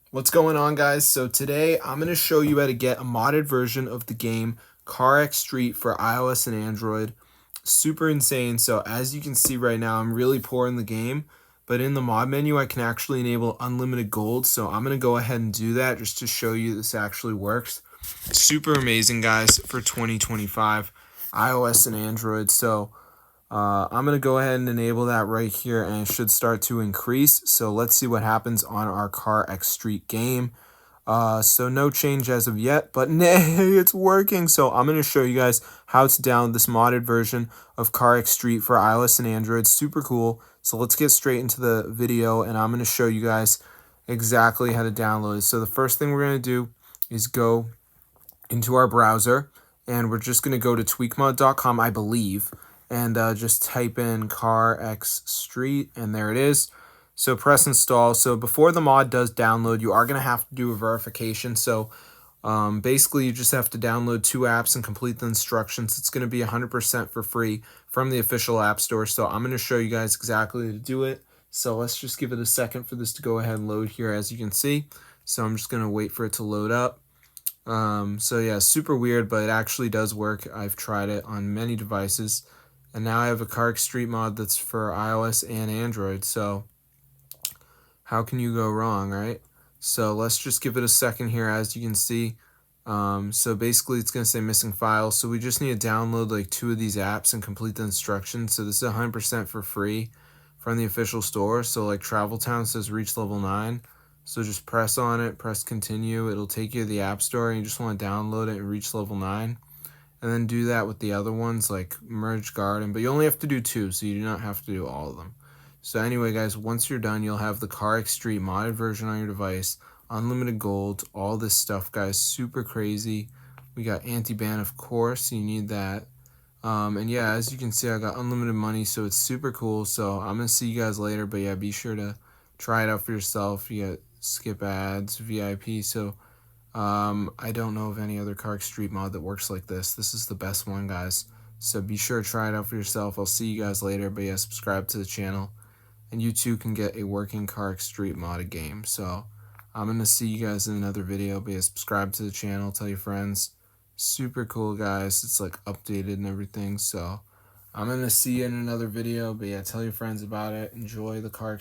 What's going on, guys? So today I'm going to show you how to get a modded version of the game Carxstreet for iOS and Android. Super insane. So as you can see right now, I'm really poor in the game, but in the mod menu I can actually enable unlimited gold. So I'm going to go ahead and do that just to show you this actually works. Super amazing, guys, for 2025 iOS and Android. So I'm going to go ahead and enable that right here, and it should start to increase. So let's see what happens on our Carxstreet game. So no change as of yet, but nay, it's working. So I'm going to show you guys how to download this modded version of Carxstreet for iOS and Android. Super cool. So let's get straight into the video, and I'm going to show you guys exactly how to download it. So the first thing we're going to do is go into our browser, and we're just going to go to tweakmod.com, I believe, and just type in Carxstreet, and there it is. So press install. So before the mod does download, you are going to have to do a verification. So basically, you just have to download 2 apps and complete the instructions. It's going to be 100% for free from the official app store. So I'm going to show you guys exactly how to do it. So let's just give it a second for this to go ahead and load here, as you can see. So I'm just going to wait for it to load up. So yeah, super weird, but it actually does work. I've tried it on many devices, and now I have a Carxstreet mod that's for iOS and Android. So how can you go wrong, right? So let's just give it a second here, as you can see. So basically it's going to say missing files. So we just need to download like 2 of these apps and complete the instructions. So this is 100% for free from the official store. So like Travel Town says reach level 9. So just press on it, press continue. It'll take you to the app store, and you just want to download it and reach level 9. And then do that with the other ones like Merge Garden. But you only have to do 2, so you do not have to do all of them. So anyway, guys, once you're done, you'll have the Carxstreet modded version on your device, unlimited gold, all this stuff, guys. Super crazy. We got anti-ban, of course. You need that. And yeah, as you can see, I got unlimited money, so it's super cool. So I'm going to see you guys later. But yeah, be sure to try it out for yourself. You get skip ads, VIP. So I don't know of any other Carxstreet mod that works like this. This is the best one, guys. So be sure to try it out for yourself. I'll see you guys later. But yeah, subscribe to the channel, and you too can get a working Carxstreet modded game. So I'm going to see you guys in another video. But yeah, subscribe to the channel, tell your friends. Super cool, guys. It's like updated and everything. So I'm going to see you in another video. But yeah, tell your friends about it. Enjoy the Carx.